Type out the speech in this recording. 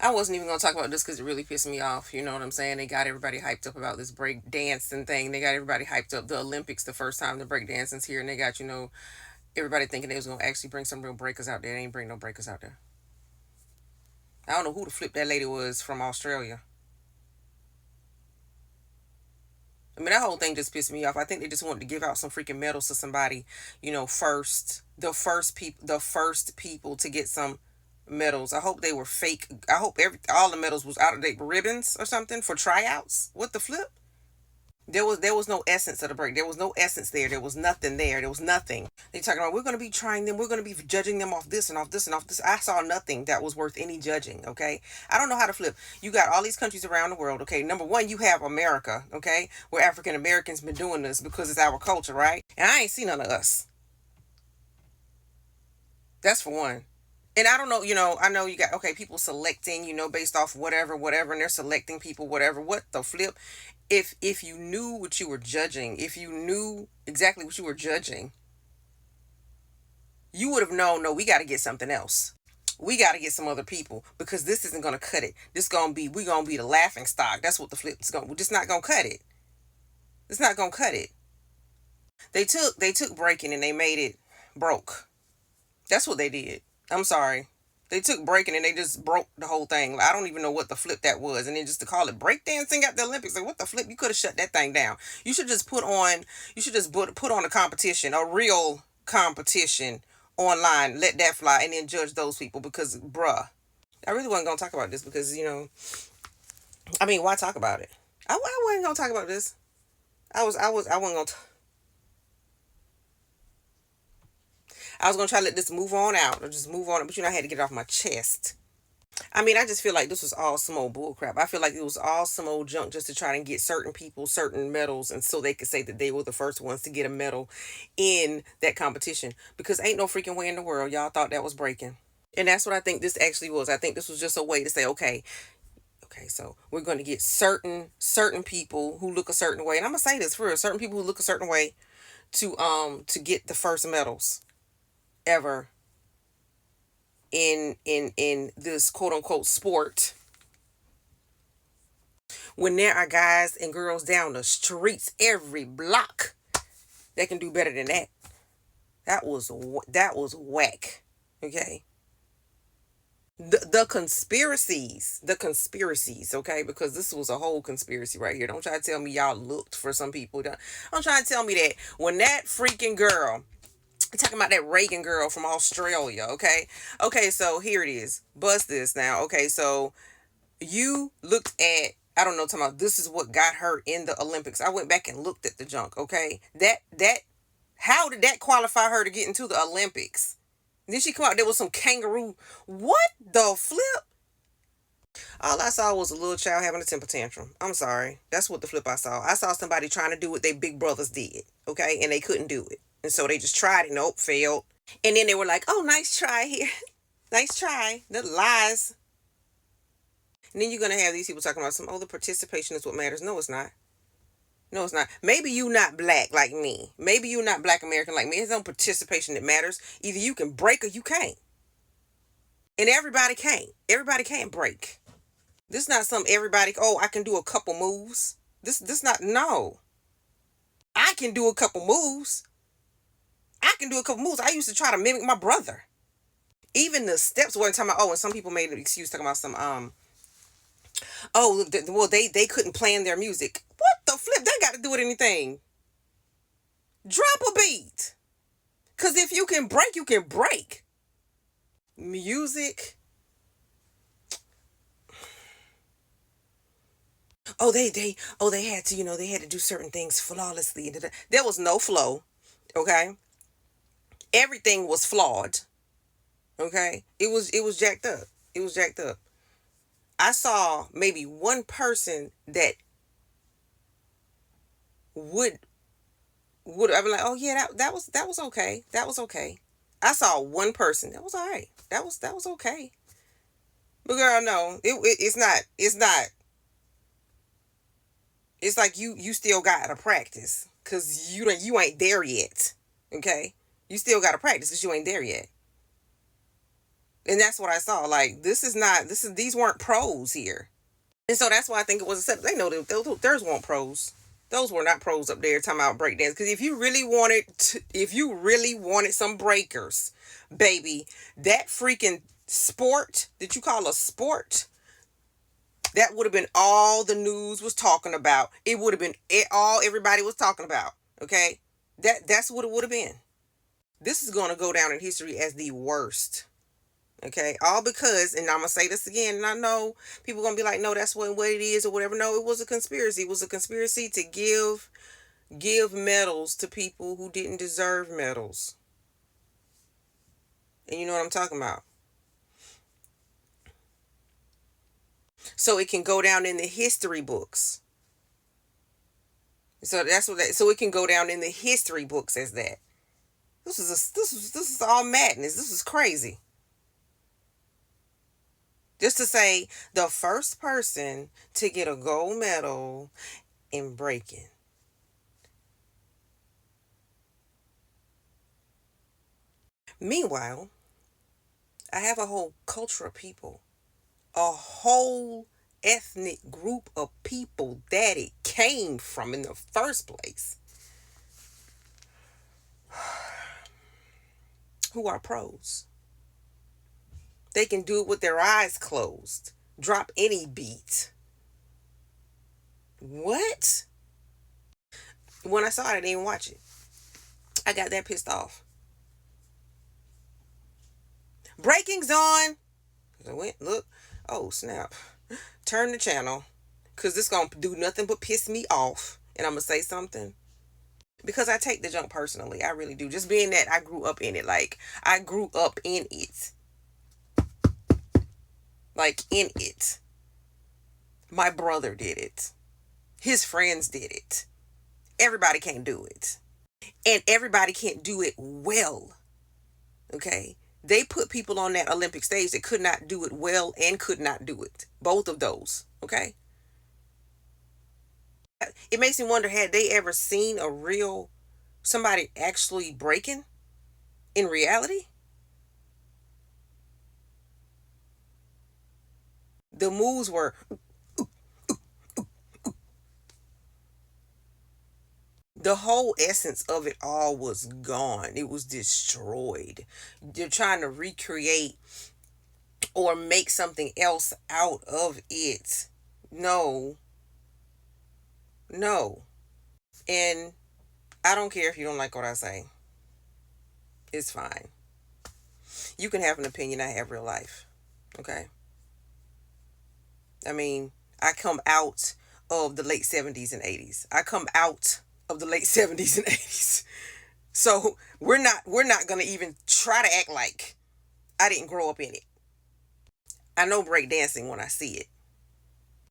I wasn't even gonna talk about this because it really pissed me off. You know what I'm saying? They got everybody hyped up about this break dancing thing. They got everybody hyped up the Olympics the first time the break dancing's here, and they got everybody thinking they was gonna actually bring some real breakers out there. They ain't bring no breakers out there. I don't know who the flip that lady was from Australia. I mean, that whole thing just pissed me off. I think they just wanted to give out some freaking medals to somebody, first, the first people to get some medals. I hope they were fake. I hope all the medals was out of date ribbons or something for tryouts. What the flip? There was no essence of the break. There was no essence there. There was nothing there. There was nothing. They talking about we're gonna be trying them. We're gonna be judging them off this and off this and off this. I saw nothing that was worth any judging. Okay, I don't know how to flip. You got all these countries around the world. Okay, number one, you have America. Okay, where African Americans been doing this because it's our culture, right? And I ain't seen none of us. That's for one. And I don't know, I know you got, okay, people selecting, based off whatever, whatever, and they're selecting people, whatever. What the flip? If you knew what you were judging, if you knew exactly what you were judging, you would have known, no, we got to get something else. We got to get some other people because this isn't going to cut it. We're going to be the laughing stock. That's what the flip is going to, we're just not going to cut it. It's not going to cut it. They took breaking and they made it broke. That's what they did. I'm sorry. They took breaking and they just broke the whole thing. I don't even know what the flip that was. And then just to call it breakdancing at the Olympics, like what the flip? You could have shut that thing down. You should just put on a competition, a real competition online. Let that fly and then judge those people because, bruh, I really wasn't gonna talk about this because I mean, why talk about it? I wasn't gonna talk about this. I wasn't gonna. I was gonna try to let this move on out or just move on, but I had to get it off my chest. I mean, I just feel like this was all some old bullcrap. I feel like it was all some old junk just to try and get certain people certain medals, and so they could say that they were the first ones to get a medal in that competition. Because ain't no freaking way in the world y'all thought that was breaking. And that's what I think this actually was. I think this was just a way to say, okay, so we're going to get certain people who look a certain way, and I'm gonna say this for real, certain people who look a certain way to get the first medals ever in this quote unquote sport, when there are guys and girls down the streets every block that can do better than that. That was whack. Okay. The conspiracies, okay, because this was a whole conspiracy right here. Don't try to tell me y'all looked for some people. Don't try to tell me that when that freaking girl, talking about that Reagan girl from Australia, okay? Okay, so here it is. Buzz this now. Okay, so you looked at, I don't know, talking about this is what got her in the Olympics. I went back and looked at the junk, okay? That how did that qualify her to get into the Olympics? Then she come out there with some kangaroo. What the flip? All I saw was a little child having a temper tantrum. I'm sorry. That's what the flip I saw. I saw somebody trying to do what they big brothers did, okay? And they couldn't do it. And so they just tried it. Nope, failed. And then they were like, oh, nice try here. Nice try. The lies. And then you're going to have these people talking about the participation is what matters. No, it's not. No, it's not. Maybe you not black like me. Maybe you not black American like me. It's no participation that matters. Either you can break or you can't. And everybody can't. Everybody can't break. This is not some everybody, oh, I can do a couple moves. This not, no. I can do a couple moves. I can do a couple moves. I used to try to mimic my brother. Even the steps weren't talking about, oh, and some people made an excuse talking about some, well, they couldn't plan their music. What the flip? They got to do with anything. Drop a beat. Because if you can break, you can break. Music. They had to, they had to do certain things flawlessly. There was no flow. Okay. Everything was flawed. Okay. It was jacked up. It was jacked up. I saw maybe one person that would I'd be like, oh yeah, that was okay. That was okay. I saw one person that was all right. That was okay. But girl, no, it's not. It's like you still got to practice because you ain't there yet. Okay, you still got to practice because you ain't there yet. And that's what I saw. Like, these weren't pros here. And so that's why I think it was accepted. They know that theirs weren't pros. Those were not pros up there talking about breakdance. Because if you really wanted some breakers, baby, that freaking sport that you call a sport, that would have been all the news was talking about. It would have been all everybody was talking about. Okay, that's what it would have been. This is going to go down in history as the worst. Okay, all because, and I'm gonna say this again, and I know people gonna be like, no, that's what it is or whatever. No, it was a conspiracy. It was a conspiracy to give medals to people who didn't deserve medals. And you know what I'm talking about. So it can go down in the history books. So it can go down in the history books as that. This is all madness. This is crazy. Just to say the first person to get a gold medal in breaking. Meanwhile, I have a whole culture of people, a whole ethnic group of people that it came from in the first place, who are pros. They can do it with their eyes closed, drop any beat. What? When I saw it, I didn't even watch it. I got that pissed off. Breaking's on. I went, look, oh snap. Turn the channel. Because this going to do nothing but piss me off. And I'm going to say something. Because I take the junk personally. I really do. Just being that I grew up in it. Like, I grew up in it. Like, in it. My brother did it. His friends did it. Everybody can't do it. And everybody can't do it well. Okay? They put people on that Olympic stage that could not do it well and could not do it. Both of those. Okay? It makes me wonder, had they ever seen somebody actually breaking in reality? The moves were, the whole essence of it all was gone. It was destroyed. They're trying to recreate or make something else out of it. No. No. And I don't care if you don't like what I say. It's fine. You can have an opinion. I have real life. Okay? I mean, I come out of the late 70s and 80s. I come out of the late 70s and 80s. So we're not gonna even try to act like I didn't grow up in it. I know breakdancing when I see it.